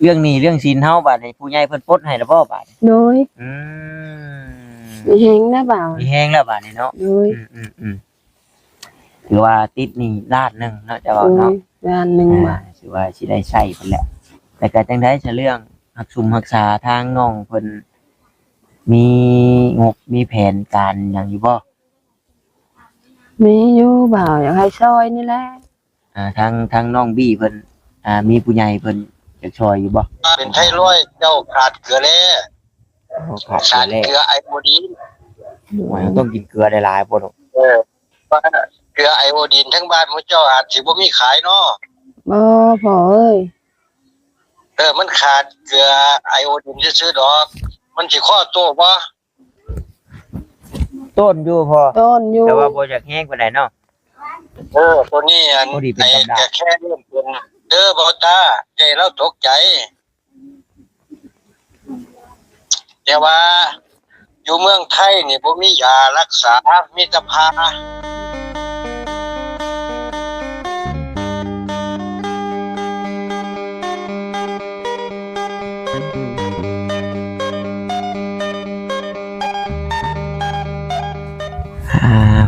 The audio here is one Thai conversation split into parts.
เรื่องนี้เรื่องศีลเฮาบัดนี้ผู้ใหญ่เพิ่นปลดให้แล้วบ่บัดนี้โดยมีแฮงนะบ่าวมีแฮงแล้วบัดนี้เนาะโดยถือว่าติดหนี้ล้านหนึงเนาะจะว่าเนาะล้านหนึงบาทถือว่าสิได้ใช้เพิ่นแหละแต่ก็จังได๋ซะเรื่องรักษารักษาทางน้องเพิ่นมีงบมีแผนการหยังอยู่บ่มีอยู่บ่าวอยากให้ช่วยนี่แหละทางน้องบี้เพิ่นมีผู้ใหญ่เพิ่นอยากช่วยอยู่บ่เป็นไทรอยด์เจ้าขาดเกลือแล้วขาดเกลือไอโอดีนต้องกินเกลือหลายๆบ่เนาะเกลือไอโอดีนทั้งบ้านมื้อเจ้าอาจสิบ่มีขายเนาะบ่พอเอ้ยมันขาดเกลือไอโอดีนซื่อๆดอกมันสิข้อโตบ่ต้นอยู่พอต้นอยู่แต่ว่าบ่อยากแห้งปานใดเนาะตัวนี้อันไอ้แค่เริ่มเป็นบ่ตาใจเราตกใจแต่ว่าอยู่เมืองไทยนี่บ่มียารักษามีแต่พา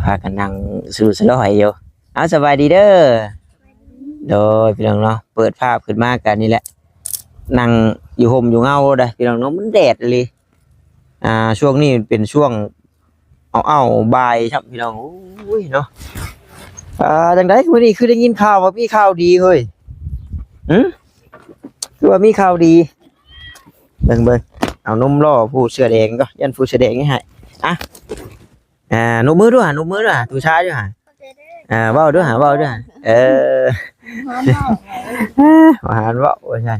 พากันนั่งสู่สลอยอยู่เอาสบายดีเด้อโดยพี่น้องเนาะเปิดภาพขึ้นมากันนี่แหละนั่งอยู่ห่มอยู่เงาได้พี่น้องเนาะมันแดดเลยช่วงนี้เป็นช่วงเอาบ่ายครับพี่น้องโอ้ยเนาะจังได๋มื้อนี้คือได้ยินข่าวว่ามีข่าวดีเฮ้ยคือว่ามีข่าวดีเบิ่งเอานมล่อผู้เสื้อแดงก็ยันผู้เสื้อแดงนี่ให้นมมือด้วยนมมือด้วยตัวชายด้วยเว้าด้วยเว้าด้วยหานเว้าใช่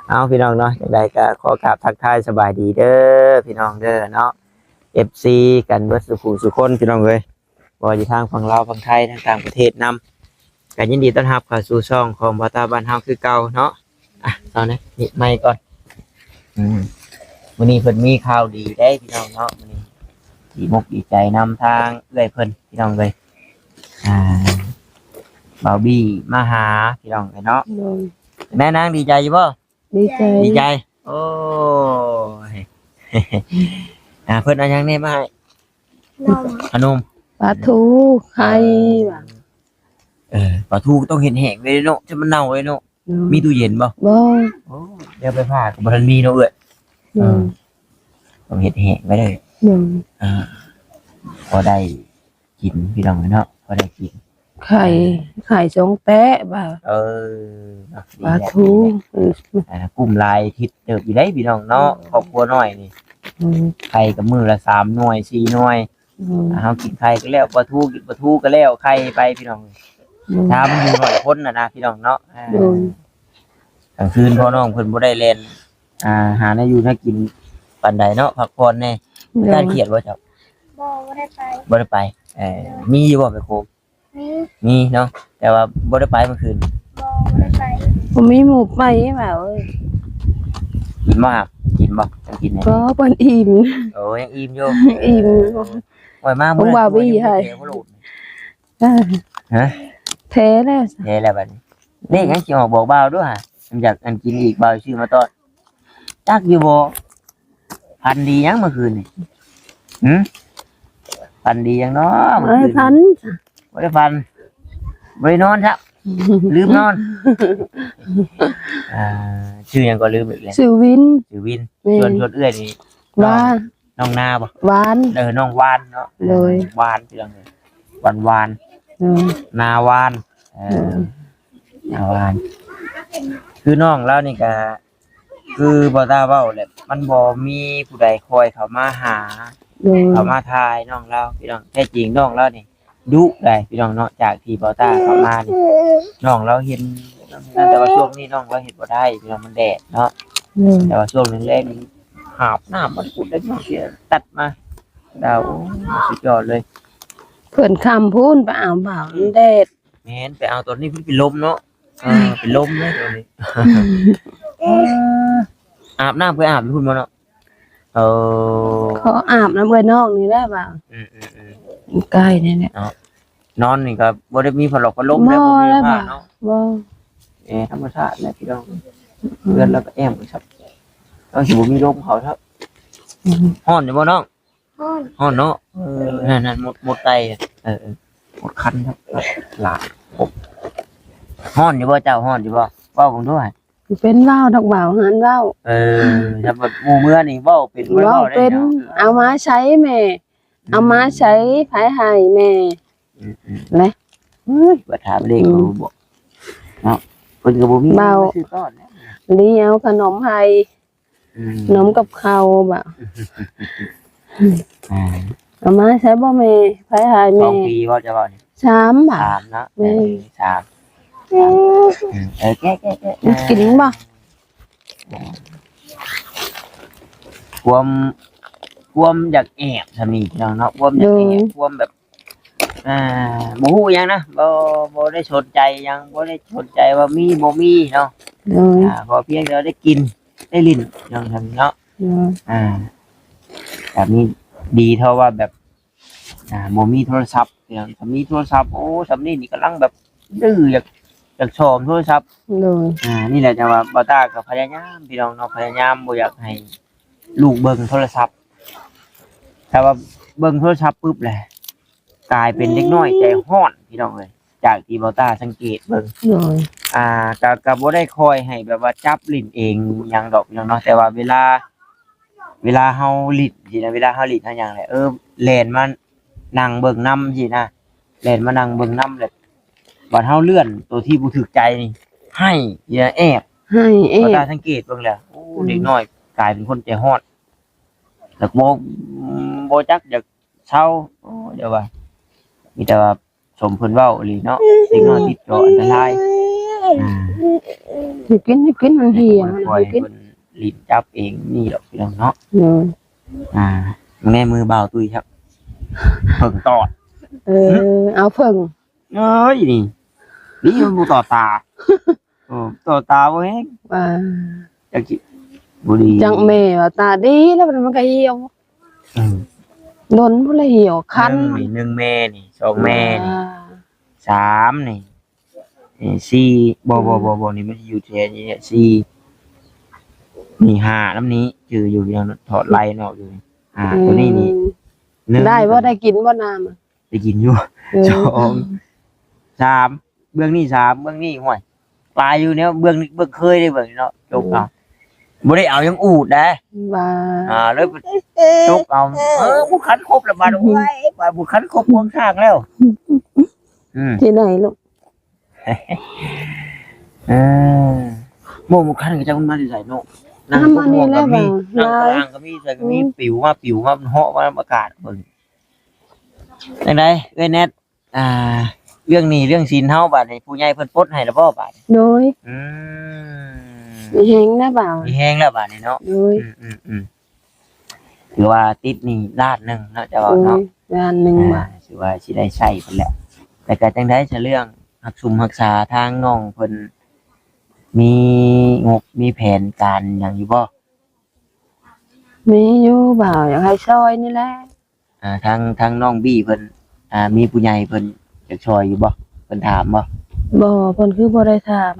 เอาพี่น้องเนาะจังได๋ก็ขอกราบทักทายสบายดีเด้อพี่น้องเด้อเนาะ FC กันเบิดสุคนพี่น้องเอ้ยบ่ว่าอยู่ทางฝั่งลาวฝั่งไทยทางต่างประเทศนำก็ยินดีต้อนรับเข้าสู่ช่องของบ่าวตาบ้านเฮาคือเก่าเนาะตอนนี้นี่ไมค์ก่อนมื้อนี้เพิ่นมีข่าวดีได้พี่น้องเนาะมื้อนี้ดีมกดีใจนำทางเอื้อยเพิ่นพี่น้องเอ้ยบ่าวบี้มาหาพี่น้องเนาะแม่นางดีใจอยู่บ่ดีใจโอ้ยเพิ่นเอาหยังนี่มาให้ขนมปลาทูไข่บ่ปลาทูต้องเห็นแห้งเลยเนาะจะมันเน่าเลยเนาะมีตู้เย็นบ่บ่โอ้เดี๋ยวไปพาก็บ่ทันมีเนาะเอ้ยต้องเห็นแห้งไว้เลยพอได้กินพี่น้องเนาะพอได้กินไข่สองแปะบ่ปลาทูกุ้มลายทิศเติบอยู่ได้พี่น้องเนาะครอบครัวน้อยนี่ไข่กับมือละ3หน่วย4หน่วยเฮากินไข่ก็แล้วปลาทูกินปลาทูก็แล้วไข่ไปพี่น้องถ้ามันอยู่น้อยคนนะพี่น้องเนาะกลางคืนพ่อน้องเพิ่นบ่ได้เล่นหาแนวอยู่น่ากินปานใดเนาะพักผ่อนแน่การเครียดบ่เจ้าบ่ได้ไปบ่ได้ไปมีอยู่บ่ไปโคมมีเนาะแต่ว่าบ่ได้ไปเมื่อคืนบ่ได้ไปบ่มีหมู่ไปบ่าวเอ้ยกินบ่ครับกินบ่ต้องกินแน่บ่เพิ่นอิ่มโอ้ยังอิ่มอยู่อิ่มปล่อยมาบ่าวบี้ให้ฮะเทแล้วบัดนี้นี่งั้นสิออกบอกบ่าวด้วยอยากอันกินอีกบ่าวชื่อมาต้อนจักอยู่บ่พันดียังเมื่อคืนนี่พันดียังเนาะเมื่อคืนพันบ่ได้พันบ่ได้นอนครับลืมนอนชื่อหยังก็ลืมอีกแล้วชื่อวินชวนเอื้อยนี่วานน้องนาบ่วานน้องวานเนาะเลยวานพี่น้องวานนาวานนาวานคือน้องแล้วนี่ก็คือบ่ตาเว้าแหละมันบ่มีผู้ใดคอยเข้ามาหาเข้ามาทายน้องเราพี่น้องแท้จริงน้องเรานี่ดุได้พี่น้องเนาะจากที่บ่ตาเข้ามานี่น้องเราเห็นแต่ว่าช่วงนี้น้องเราเห็นบ่ได้พี่น้องมันแดดเนาะแต่ว่าช่วงแรกๆนี่หาบน้ำมันขุดได้น้องเสียตัดมาดาวสุดยอดเลยเพิ่นคำพูนไปเอาบ่าวแดดแม่นไปเอาตอนนี้เพิ่นเป็นลมเนาะเป็นลมเลยตอนนี้อาบน้ำไปอาบคุณบ่เนาะเขาอาบน้ำเอ้ยนอกนี่ได้บ่าวใกล้นี่เนี่ยนอนนี่ก็บ่ได้มีผลอกพัดลมแล้วบ่มีผ้าเนาะบ่ธรรมชาติแหละพี่น้อง เพื่อนแล้วก็แอมครับเอาสิบ่มีลมเขาครับฮ้อนอยู่บ่น้อง ฮ้อน ฮ้อนเนาะนั่นหมดไตหมดคันครับหลานฮ้อนอยู่บ่เจ้าฮ้อนอยู่บ่เว้าผมด้วย เป็นว่าวดอกบ่าวหันว่าว ถ้าแบบหมู่เมื่อนี่เว้าเป็นบ่ ว่าว เว้าได้ เป็น เนาะ เอามาใช้แม่ เอามาใช้ไผให้แม่เลย บ่ถามเลขบ่บอกเนาะเพิ่นก็บ่มีซื้อก้อนนะ เลี้ยวขนมให้ขนมกับข้าวบ่าว เอามาใช้บ่แม่ไผให้ สอ แม่ งปีว่าจะเว้านี่ 3บาท 3เนาะ3แก้ กินบ่ ความอยากแอบทำนี่พี่น้องเนาะความอยากแอบความแบบบ่ฮู้หยังนะบ่ได้สนใจหยังบ่ได้สนใจว่ามีบ่มีเนาะ เลย พอเพียงเราได้กินได้ลิ้นน้องทำเนาะแบบนี้ดีเท่าว่าแบบบ่มีโทรศัพท์พี่น้องถ้ามีโทรศัพท์โอ้สำนี่กำลังแบบดื้ออยากชมโทรศัพท์ เลย นี่แหละจะว่าบ่ตากับพยายามพี่น้องเนาะพยายามบ่อยากให้ลูกเบิ่งโทรศัพท์ถ้าว่าเบิ่งโทรศัพท์ปุ๊บแหละกลายเป็นเด็กน้อยใจร้อนพี่น้องเลยจากที่บ่ตาสังเกตเบิ่ง เลย ก็บ่ได้คอยให้แบบว่าจับลิ้นเองหยังดอกพี่น้องเนาะแต่ว่าเวลาเฮาลิ้นสินะเวลาเฮาลิ้นเฮาหยังแหละแล่นมานั่งเบิ่งนำสินะแล่นมานั่งเบิ่งนำแหละบัดเฮาเลื่อนตัวที่บ่ถูกใจนี่ให้อย่าแอบ ให้เอ๊ บ่ตาสังเกตเบิ่งแล้วโอ้เด็กน้อยกลายเป็นคนใจร้อนแล้วบ่จักอยากเช้าโอ้เดี๋ยวว่ามีแต่ว่าสมเพิ่นเว้าอีหลีเนาะเด็กน้อยติดจออันตราย กินมันเหี่ย ปล่อย กิน คนลิ้นจับเองนี่ดอกพี่น้องเนาะ เลย แม่มือเบาตุยครับเพิ่งตอด เอาเพิ่ง เอ้ยนี่มันบ่ต่อตาต่อตาบ่แฮง ว่า จักสิบ่ดี จังแม่ว่าตาดีแล้วมันก็เหี่ยวโดนพุ่นละเหี่ยวคัน หนึ่งแม่นี่สองแม่นี่สามนี่สี่บ่นี่มันอยู่แถวนี้สี่นี่ห้าน้ำนี้จืออยู่พี่น้องถอดไล่ออกอยู่ตัวนี้นี่หนึ่ง ได้บ่ได้กินบ่น้ำ ได้กินอยู่สองสามเบื้องนี้สามเบื้องนี้ห่วยปลายอยู่เนี่ยเบื้องเคยได้เบื้องเนาะจกเอาบ่ได้เอายังอูดได้ ว่า แล้วจกเอาบุคันครบแล้วมาโอ้ยว่าบุคันครบวงทางแล้วที่ไหนลูก บุคันก็จะมาที่ใส่เนาะนั่ง มานี่แหละบ่ นั่งกลางก็มีใส่ก็มีปิวมามันเหาะมาอากาศเบิ่งจังได๋เอ้ยแนทเรื่องนี้เรื่องศีลเฮาบาดนี้ผู้ใหญ่เพิ่นปลดให้แล้วบ่บาด โดยมีแฮงนะบ่าว มีแห้งแล้วบาดนี้เนาะ โดย ถือว่าติดนี่ล้านหนึงเนาะจะว่าเนาะ งานหนึงบ่า ถือว่าสิได้ใช้เพิ่นแหละแต่ก็จังได๋จะเรื่องรักษาทางน้องเพิ่นมีงบมีแผนการหยังอยู่บ่ มีอยู่บ่าวอยากให้ซอยนี่แหละ ทางน้องบี้เพิ่นมีผู้ใหญ่เพิ่นอยากช่วยอยู่บ่เพิ่นถามบ่ บ่เพิ่นคือบ่ได้ถาม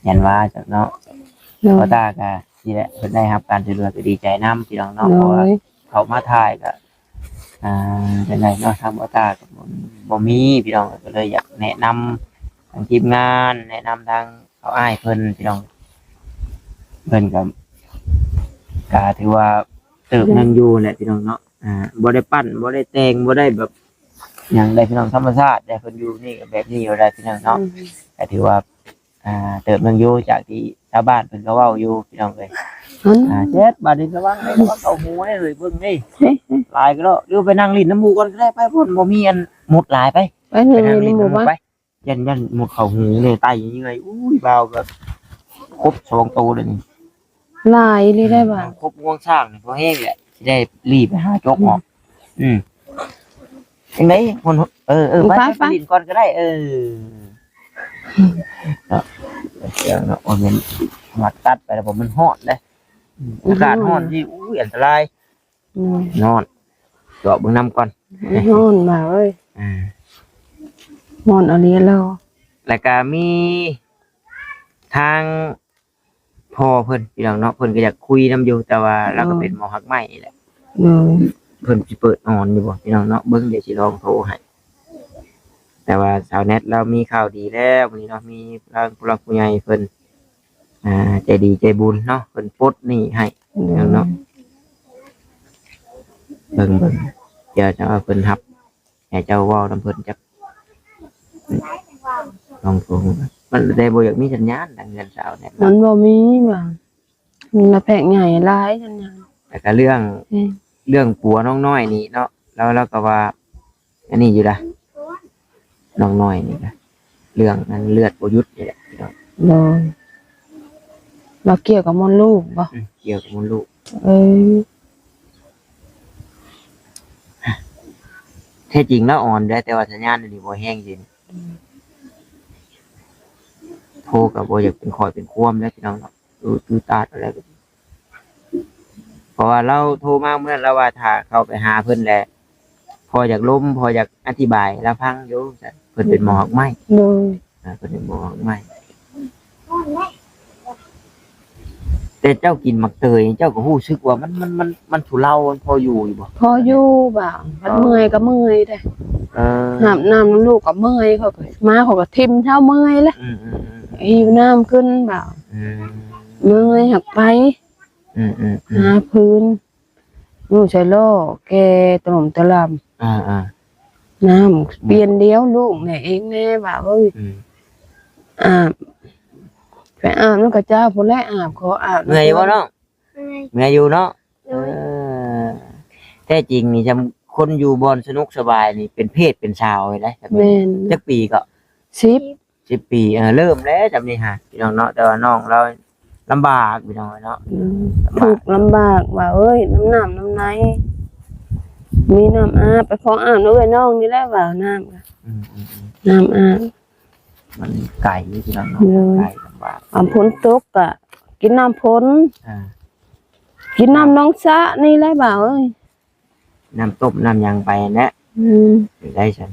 ยันว่าจักเนาะ โดย เพราะตาก็นี่แหละเพิ่นได้รับการช่วยเหลือก็ดีใจนํพี่น้องเนาะ โด เพราะว่าย เขามาถ่ายก็จังไดเนาะทางบ่ตาก็บ่มีพี่น้องก็เลยอยากแนะนำทางทีมงานแนะนำทางเขาอ้ายเพิ่นพี่น้องเพิ่นก็ถือว่าเติบนึงอยู่แหละพี่น้องเนาะบ่ได้ปั้นบ่ได้แต่งบ่ได้แบบหยังได้พี่น้องธรรมชาติแต่เพิ่นอยู่นี่ก็แบบนี้อยู่ได้พี่น้องเนาะก็ถือว่าเติบนึงอยู่จากที่ชาวบ้านเพิ่นก็เว้าอยู่พี่น้องเอ้ยเจ็ดบาดนี้ระวังให้ระวังเข้าหูให้เลยเบิ่งนี่หลายก็แล้วหรือไปนั่งลิ้นน้ำหมูก่อนก็ได้ไปพุ่นบ่มีอันหมดหลายไป ไปหนึ่ง นั่ง ใน ลิ้น หมู่ น้ำหมู บ้าน ไปยันหมดเข้าหูนี่ไตยังไงอุ้ยเบาแบบครบ2ตัวเลยนี่ หลายเลยได้บ่าว ครบง่วงสร้างนี่พอแห้งแหละสิได้รีบไปหาจกออกจังได๋คนไปลิ้นก่อนก็ได้เนาะเสียงเนาะว่ามันมัดตัดไปแล้วผมมันฮ้อนเด้อากาศฮ้อนที่อุ้ยอันตรายนอนเจาะเบิ่งน้ำก่อน นอนมาเอ้ยนอนเอาเลี้ยแล้ว แล้วก็มี ทางพ่อเพิ่นพี่น้องเนาะเพิ่นก็อยากคุยนํอยู่แต่ว่าเราก็เป็นหมอหักไม้นี่แหละ โดย เพิ่นสิเปิดออนอยู่บ่พี่น้องเนาะเบิ่งเดี๋ยวสิลองโทรให้แต่ว่าสาวแนทเรามีข่าวดีแล้ววันนี้เนาะมีทางผู้หลักผู้ใหญ่เพิ่นใจดีใจบุญเนาะเพิ่นปลดหนี้ให้พี่น้องเนาะเบิ่งเดี๋ยวจะเอาเพิ่นรับให้เจ้าเว้านำเพิ่นจักลองโทรมันได้บ่อยากมีสัญญาณดังเงินสาวแนท มันบ่มีบ่มันละแพงใหญ่หลายจังหยัง แต่ก็เรื่องปัวน้องน้อยนี่เนาะแล้วก็ว่าอันนี้อยู่ล่ะน้องน้อยนี่ล่ะเรื่องนั้นเลือดบ่หยุดนี่แหละพี่น้อง โดยเราเกี่ยวกับมดลูกบ่ เกี่ยวกับมดลูก เอ้ย แท้จริงแล้วอ่อนได้แต่ว่าสัญญาณนี่บ่แห้งจริงโทรกับบ่อยากเป็นคอยเป็นควมแล้วพี่น้องเนาะดูตาอะไรก็เพราะว่าเราโทรมาเมื่อเราว่าถ้าเข้าไปหาเพิ่นแหละพออยากล้มพออยากอธิบายแล้วพังอยู่เพิ่นเป็นหมอหักไม้ โดย เพิ่นเป็นหมอหักไม้แต่เจ้ากินหมักเตยเจ้าก็รู้สึกว่ามันทุเลามันพออยู่บ่ พออยู่บ่มันเมื่อยก็เมื่อยเด้ น้ำน้ำลูกก็เมื่อยเขาก็มาเขาก็ทิ่มเช้าเมื่อยแล้วหิวน้ำขึ้นบ่าเมื่อยหักไปหาพื้นอยู่ใช้โลแกตลมตะลำน้ำเปลี่ยนเดียวลูกเนี่ยเองแน่บ่าเอ้ยอาบไปอาบแล้วก็เจ้าผู้แรกอาบขออาบ เมื่อยบ่เนาะเมื่อยอยู่เนาะแท้จริงนี่จำคนอยู่บอนสนุกสบายนี่เป็นเพศเป็นชาวเลยนะ แม่น จักปีก็ 10 ปีเริ่มแล้วจำนี่ฮะพี่น้องเนาะแต่ว่าน้องเราลำบากพี่น้องเนาะ ถูกลำบากว่าเอ้ยน้ำน้ำในมีน้ำอาบไปขออาบน้องน้องนี่แหละว่าน้ำค่ะน้ำอาบ มันไก่พี่น้องเนาะไก่ลำบาก ฝนตกอ่ะกินน้ำฝนกินน้ำน้องสะนี่แหละบ่าวเอ้ย น้ำต้มน้ำยังไปนะได้ฉัน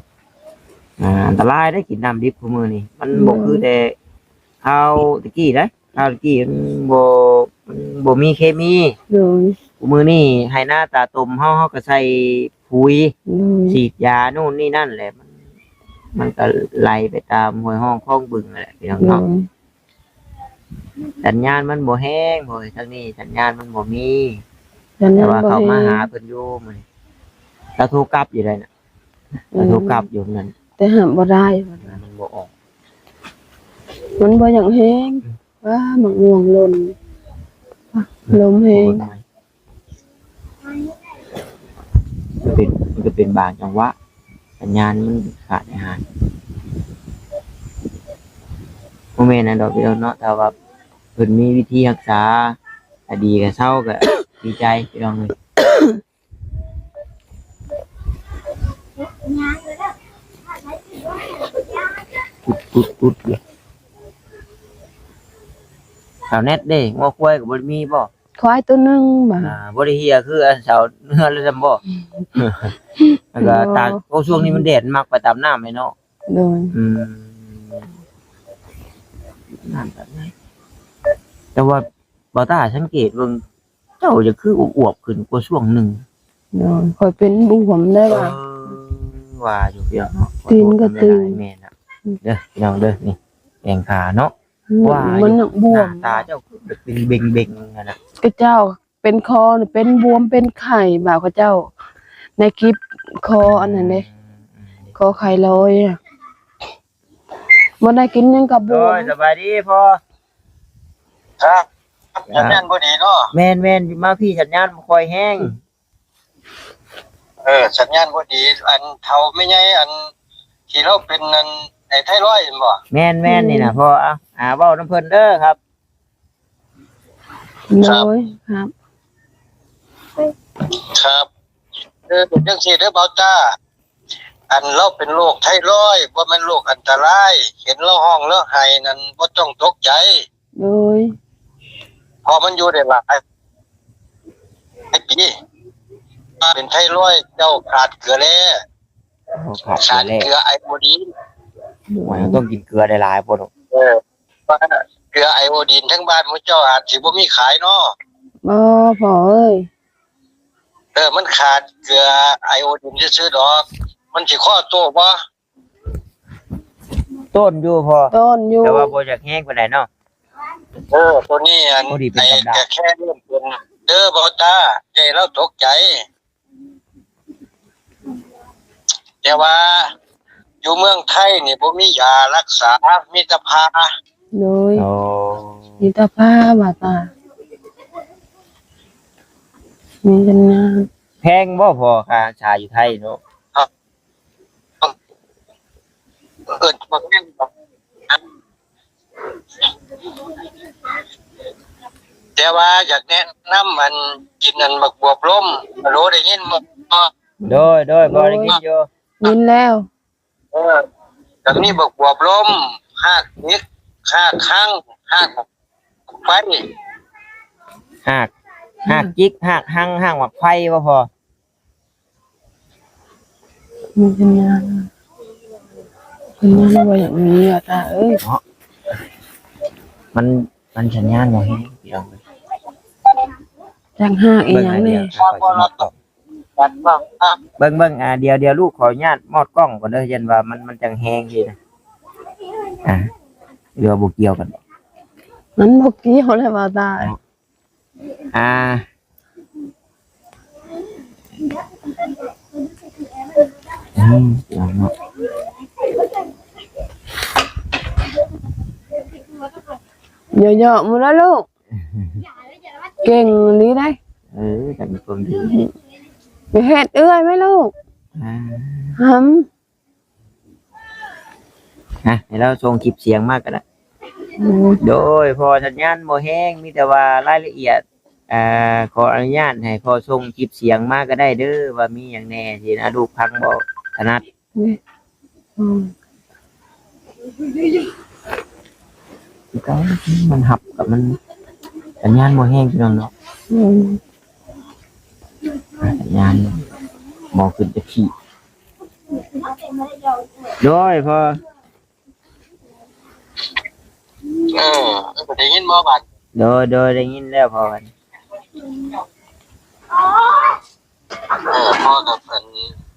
อันตรายได้กินน้ำดิบพวกมือนี่มันบ่คือแต่ข้าวตะกี้นะข้าวตะกี้มันบ่มีเคมี โดย พวกมือนี่ให้หน้าตาต้มเฮาก็ใส่ปุ๋ยฉีดยาโน่นนี่นั่นแหละมันก็ไหลไปตามห้วยห้องคลองบึงนั่นแหละพี่น้องเนาะสัญญาณมันบ่แห้งโหยทางนี้สัญญาณมันบ่มีแต่ว่าเขามาหาเพิ่นอยู่มื้อนี้แล้วโทรกลับอยู่ได้น่ะแล้วโทรกลับอยู่นั่น แต่ห้ามบ่ได้ มันบ่ออก มันบ่อย่างแห้งว่ามันง่วงลนลมแห้ง มันก็เป็นบางจังหวะสัญญาณมันขาดหายโมเมนต์นั้นดอกพี่น้องเนาะแต่ว่าเพิ่นมีวิธีรักษาดีกับเศร้าก็ ดีใจพี่น้องเลยปุ๊ดเลยสาวเน็ตเด้งอควายกับบริมีบ่ ควายตัวหนึงบ่า บริเฮียคืออันสาวเนื้อแล้วจำบ่ แล้วก็ตากโอ้ช่วงนี้มันแดดมักไปตามน้ำเลยเนาะ โดย น้ำแบบนี้แต่ว่าบ่ตาสังเกตเบิ่งเจ้าจะคืออวบขึ้นกว่าช่วงหนึ่ง โดยคอยเป็นบุผมได้บ่า ว่าอยู่เดียวเนาะ ตีนก็ตีน แม่น่ะเด้อพี่น้องเด้อนี่แกงขาเนาะ ว่า มันหนักบวม หน้าตาเจ้าคือเป็นเบ่งๆกันน่ะ ก็เจ้าเป็นคอนี่เป็นบวมเป็นไข่บ่าวเขาเจ้า ในคลิปคออันนั้นเด้คอไข่ลอยอ่ะบ่ได้กินหยังกับบว โอ้ ม ยสบายดีพ่อ ครับสัญญาณบ่ดีเนาะ แม่นมาพี่สัญญาณบ่ค่อยแห้ง สัญญาณบ่ดีอันเฒ่าไม่ใหญ่อันที่เราเป็นอันไอ้ไทรอยด์เห็นบ่ แม่นนี่น่ะพ่อเว้าน้ำเพิ่นเด้อครับ โดยครับ ครับจังซี่เด้อเบาตาอันเราเป็นโรคไทรอยด์บ่แม่นโรคอันตรายเห็นเราห้องแล้วไห้นั่นบ่ต้องตกใจ โดย พอมันอยู่ได้หลายปีเป็นไทรอยด์เจ้าขาดเกลือแร่ ขาดเกลือแร่ เกลือไอโอดีน ต้องกินเกลือได้หลายพ่อ ว่า เกลือไอโอดีนทั้งบ้านมื้อเจ้าอาจสิบ่มีขายเนาะ บ่พอเอ้ย มันขาดเกลือไอโอดีนซื่อๆดอก มันสิข้อโตบ่ ต้นอยู่พอ ต้นอยู่ แต่ว่าบ่อยากแห้งปานใดเนาะ ตัวนี้อัน โอ้ดีเป็นกำลัง ไอ้แค่เริ่มเป็นบ่ตาใจเราตกใจแต่ว่าอยู่เมืองไทยนี่บ่มียารักษามีแต่พา โดย โอ้ มีแตาผ้าบาตามีกันนะ แพงบ่พอค่าชาอยู่ไทยเนาะ เอิ้นบ่แม่นดอกแต่ว่าอยากแนะนำมันกินอันบักบวบลมฮัลโหลได้ยินบ่ โดยบ่ได้กินอยู่ ยินแล้ว แบบนี้บักบวบลมหากนิดหากข้างหากไฟ หากจิกหากหังหากหมักไฟบ่พอ มีกันนะว่าอย่างนี้อ่ะตาเอ้ย มันสัญญาณบ่แห้งพี่น้อง จังห้าอีหยังนี่ กันบ้าง เบิ่งเดี๋ยวลูกขออนุญาตมอดกล้องก่อนเด้อยันว่ามันจังแห้งทีนะเรือบ่เกี่ยวกัน มันบ่เกี่ยวเลยบาตา เนาะ เยอะๆหมดแล้วลูกเก่งนี้ได้ จังความดี ไปเฮ็ดเอื้อยไหมลูกห ให้เราส่งคลิปเสียงมากกันนะ ำ โดยพอสัญญาณบ่แห้งมีแต่ว่ารายละเอียดขออนุญาตให้พอส่งคลิปเสียงมาก็ได้เด้อว่ามีหยังแน่ที่นะลูกพังบ่ถนัดก็มันหับกับมันสัญญาณบ่แห้งพี่น้องเนาะสัญญาณบ่ขึ้นจะขี้โดยพอ ได้ยินบ่บัด โดยได้ยินแล้วพอกัน พ่อกับอัน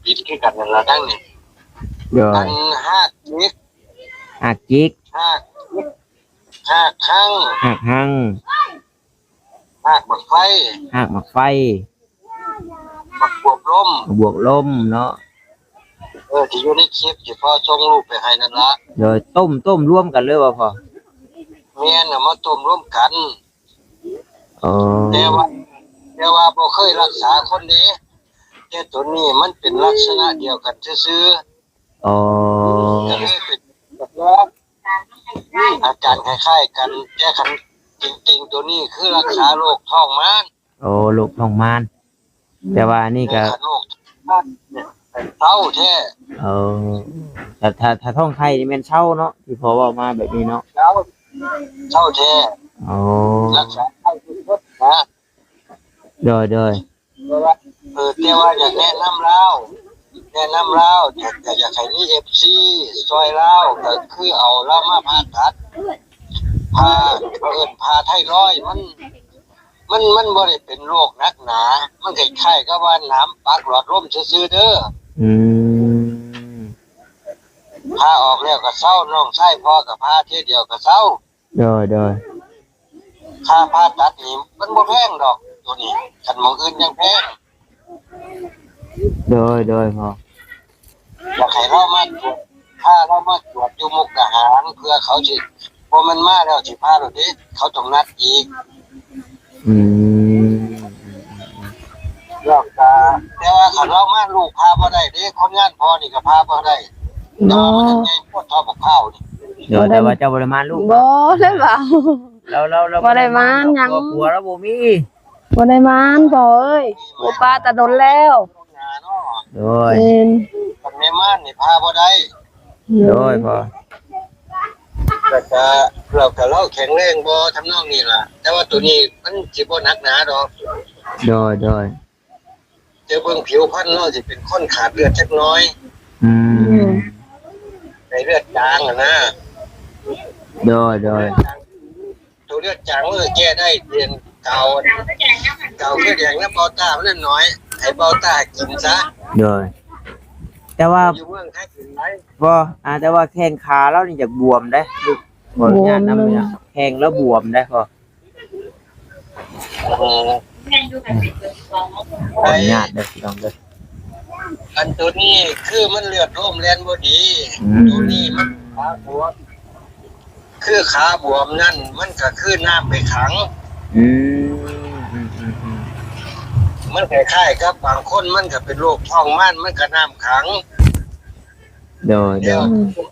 ปิดคือกันนั่นล่ะทั้งนี้ โด อั ย นหากนิด หักจิก หากข้าง หักหัง หากบักไฟ หักหมักไฟ บักบวบลม บวกลมเนาะ ที่อยู่ในคลิปที่พ่อส่งรูปไปให้นั่นละ โดยต้มร่วมกันเลยว่าพอ เมียน่ะมาต้มร่วมกัน อ๋อ แต่ว่าบ่เคยรักษาคนนี้แต่ตัวนี้มันเป็นลักษณะเดียวกันซื่อ อ๋อ ๆก็เลยเป็นแบบว่าอาการคล้ายๆกันแต่คันจริงๆตัวนี้คือรักษาโรคท้องม้าน โอ้ลูกทองมานแต่ว่านี่ก็ คันโรคท้องม้านเป็นเต้าแท้ เออแต่ถ้าท้องไข่นี่แม่นเช่าเนาะที่พอเว่ามาแบบนี้เนาะ แล้วเต้าแท้ โอ้ รักษาให้ทุกคนนะ โดย แต่ว่าอยากแนะนำเราอยากให้มี FC ซอยเราก็คือเอาเรามาผ่าตัดผ่าไทรอยด์มันบ่ได้เป็นโรคหนักหนา มันคล้ายๆกับว่าน้ำปากหลอดลมซื่อๆเด้อ อืม ผ่าออกแล้วก็เศร้าน้องชายพ่อก็ผ่าเที่ยเดียวก็เศร้า โดย ค่าผ่าตัดนี่มันบ่แพงดอกตัวนี้คันหม้องอื่นยังแพง โดยพอ อยากให้เรามาตรวจถ้าเรามาตรวจอยู่มุกดาหารเพื่อเขาสิพอมันมาแล้วสิพาเราเด้เขาต้องนัดอีก อืม แล้วก็แต่ว่าคันเรามาลูกพาบ่ได้เด้คนงานพอนี่ก็พาบ่ได้แต่ว่ามันยังไงพวกทอบักข้าวนี่ โดยแต่ว่าเจ้าบ่ได้มาลูก บ่ได้เปล่า เรา บ่ได้มาหยัง ผัวเราบ่มี บ่ได้มานพ่อเอ้ยบ่ป้าตะดนแล้ว งานเนาะ โดย เอ็น คันแม่ม่านนี่พาบ่ได้ โดยพอ แล้วก็เราแข็งแรงบ่ทำนองนี้ล่ะ แต่ว่าตัวนี้มันสิบ่หนักหนาดอก โดย เจอเบิ่งผิวพรรณเราสิเป็นคนขาดเลือดจักหน้อย อืม ในเลือดจางอ่ะนะ โดย ตัวเลือดจางมันก็แก้ได้เรียนเก่าคือแดงแล้วเบาตามันน้อยให้เบาตากินซะ โดยแต่ว่า อยู่เมืองไทยกินไหม บ่แต่ว่าแข้งขาเรานี่จะบวมได้ลูกบ่ญาตินำเนี่ยแข้งแล้วบวมได้พอขออนุญาตเด้อพี่น้องเด้อ อันตัวนี้คือมันเลือดร่มแล่นบ่ดีตัวนี้มันขาบวมคือขาบวมนั่นมันก็คือน้ำไปขัง อืม มันคล้ายๆกับบางคนมันก็เป็นโรคท้องมันก็น้ำขัง โดย เดี๋ยว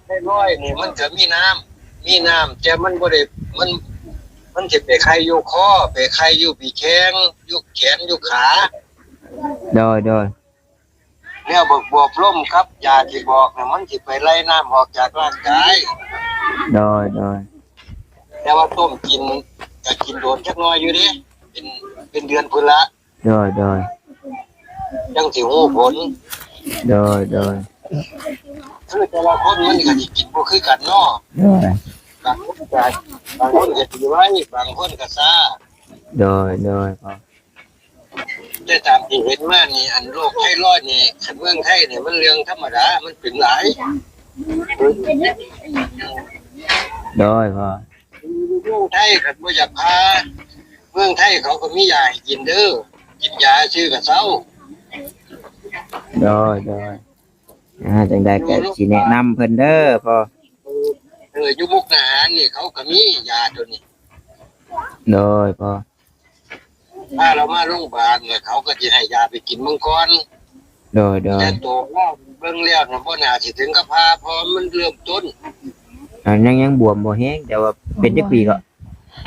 ไข้ร้อยนี่มันก็มีน้ำแต่มันบ่ได้มันสิไปไข้อยู่คอไปไข้อยู่ปีแข้งอยู่แขนอยู่ขา โดย แล้วบวบล่มครับยาที่บอกน่ะมันสิไปไล่น้ำออกจากร่างกาย โดย แต่ว่าต้มกินก็กินโดนจักหน่อยอยู่ดิเป็นเดือนพุ่นละ โดย จังสิฮู้ผล คือแต่ละคนมันก็สิกินบ่คือกันเนาะบางคนก็สิไว้บางคนก็ซ่า โดยพอ แต่ตามที่เห็นมานี่อันโรคไทรอยด์นี่คันเมืองไทยนี่มันเรื่องธรรมดามันเป็นหลาย โดยพอ เมืองไทยคันบ่อยากพาเมืองไทยเขาก็มียาให้กินเด้อกินยาชื่อก็เซา โดยจังใดก็สิแนะนำเพิ่นเด้อพอ อยู่มุกดาหารนี่เขาก็มียาตัวนี้ โดยพอ ถ้าเรามาโรงพยาบาลเนี่ยเขาก็สิให้ยาไปกินเมืองก่อน โดย แต่ตัวว่าเบิ่งแล้วน่ะบ่น่าสิถึงกับพาเพราะมันเริ่มต้น ยังบวมบ่แห้งแต่ว่าเป็นจักปีก็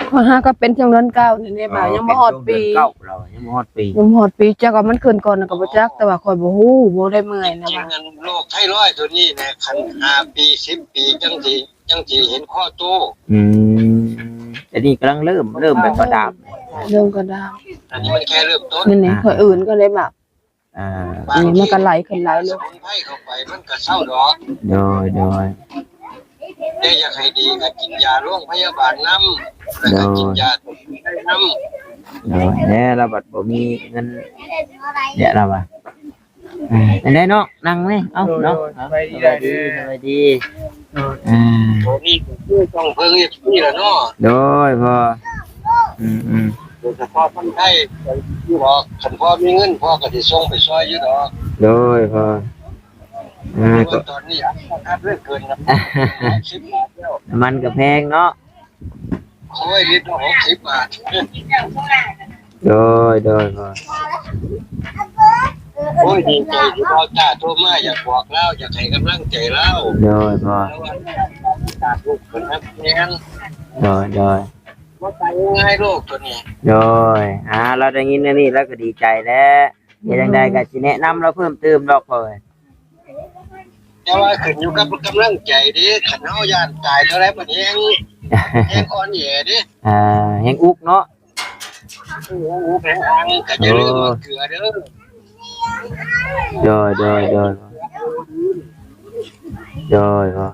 พอหาก็เป็นจังนั้นเก่านี่บ่าวยังบ่ฮอดปี เก้าเรายังบ่ฮอดปี ยังบ่ฮอดปีจักว่ามันขึ้นก่อนน่ะก็บ่จักแต่ว่าข่อยบ่ฮู้บ่ได้เมื่อยนะ จริง ว่า ๆอันโรคไทรอยด์ตัวนี้เนี่ยคัน5ปี10ปีจังสิเห็นข้อโต แต่นี่กำลังเริ่มแบบกระดาบ เรื่องก็ได้ อันนี้มันแค่เริ่มต้น นี่ข่อยอื่นก็เลยแบบ อ่า นี่มันก็ไหลขึ้นไหลล ส ง มุนไพรเข้าไปมันก็เศร้าดอก โดย แต่อยากให้ดีก็กินยาโรงพยาบาลนำแล้วก็กินยาตัวนี้ได้นำ แน่เราบัดบ่มีเงินเดี๋ยวเราว่าได้เนาะนั่งไหมเอ้าเนาะสบายดีตัวนี้ก็คือต้องเพิ่งนี่แหละเนาะ โดยพอโดยเฉพาะคนไทยที่บอกคันพ่อมีเงินพ่อก็สิส่งไปซอยอยู่ดอก โดยพอ ตอนนี้อัพเรื่องเกินนะ10 บาทแล้ว มันก็แพงเนาะ โอ้ยลิตรละ60 บาท โดยพอ โอ้ยดีใจที่พ่อจ้าโทรมาอยากบอกเล่าอยากให้กำลังใจเล่า โดยพอ แล้วว่าจากลูกคนนั้นแม่น โดย ว่าตายง่ายโลกตัวนี้ เราได้ยินนี่แล้วก็ดีใจแล้วเฮ็ดจังได๋ก็สิแนะนำเราเพิ่มเติมดอกเพิ่น แต่ว่าขึ้นอยู่กับกำลังใจดิขันเฮาย่านตายเท่าไรมันแฮงอ่อนแอดิ แฮงอุกเนาะ หูแข็งอังก็จะลืมมะเขือเด้อ โดยพอ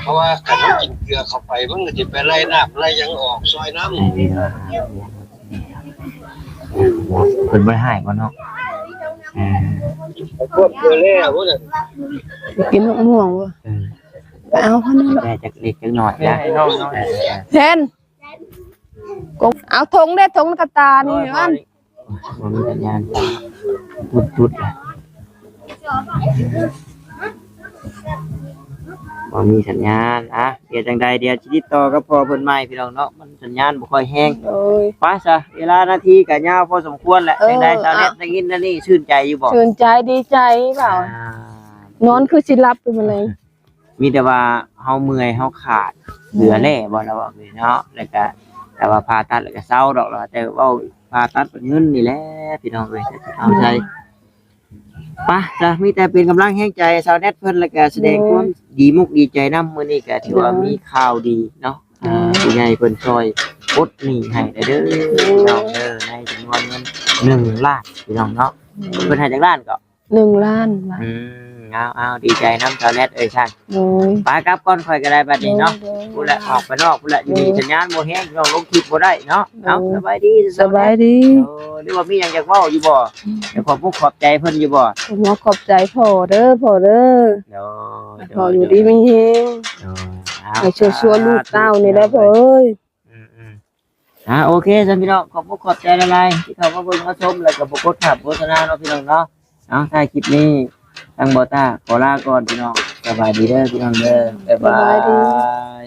เพราะว่าขันเฮากินเกลือเข้าไปมันก็สิไปไล่น้ำไล่หยังออกซอยน้ำ เพิ่นบ่ได้ให้บ่เนาะ พวกเกลือแล้วพวกนั้น กินมะม่วงบ่ไปเอาเท่านั้น ได้จักเล็กจักน้อยนะ เทนกบเอาธงได้ธงกระตานี่มัน บ่มีสัญญาณจุดบ่มีสัญญาณเดี๋ยวจังใดเดี๋ยวสิติดต่อกับพ่อเพิ่นใหม่พี่น้องเนาะมันสัญญาณบ่ค่อยแฮง โอ้ย ไปซะเวลานาทีก็ยาวพอสมควรแหละจังใดชาวเน็ตได้ยินนั่นนี่ชื่นใจอยู่บ่ ชื่นใจดีใจเปล่า นอนคือสิรับไปมาเลย มีแต่ว่าเฮาเมื่อยเฮาขาดเหลือแล่บ่แล้วว่าเนาะแล้วก็แต่ว่าผ่าตัดแล้วก็เศร้าดอกแล้วแต่เว้าผ่าตัดเป็นเงินนี่แหละพี่น้องเอ้ยเอาใจไปจ้ะมีแต่เป็นกำลังแห่งใจชาวเน็ตเพิ่นแล้วก็แสดงความดีมุกดีใจนำมื้อนี้ก็ถือว่ามีข่าวดีเนาะผู้ใหญ่เพิ่นช่วยปลดหนี้ให้เด้อพี่น้องในจำนวนเงิน1 ล้านพี่น้องเนาะเพิ่นให้จักล้านก็ 1 ล้านบาท เอาดีใจน้ำชาวเน็ตเอ้ยช่าง โดย ไปกลับก่อนค่อยก็ได้บัดนี้เนาะ โดย พูดละออกไปนอกพูดละอยู่ดีสัญญาณบ่แห้งน้องลงคลิปบ่ได้เนาะเอาสบายดี สบายดี หรือว่ามีหยังอยากเว้าอยู่บ่เดี๋ยวขอบใจเพิ่นอยู่บ่ ผมว่าขอบใจพ่อเด้อพ่อเด้อ เดี๋ยว พ่ออยู่ดีไม่เฮงให้ชัวร์ๆลูกเต้านี่แหละพ่อเอ้ย โอเคท่านพี่น้องขอบใจหลายๆที่เข้ามาเบิ่งมาชมแล้วก็บ่กดขับโฆษณาเนาะพี่น้องเนาะเอาท้ายคลิปนี้ทางบ่ต้าขอลาก่อนพี่น้องสบายดีเด้อพี่น้องเด้อบ๊ายบาย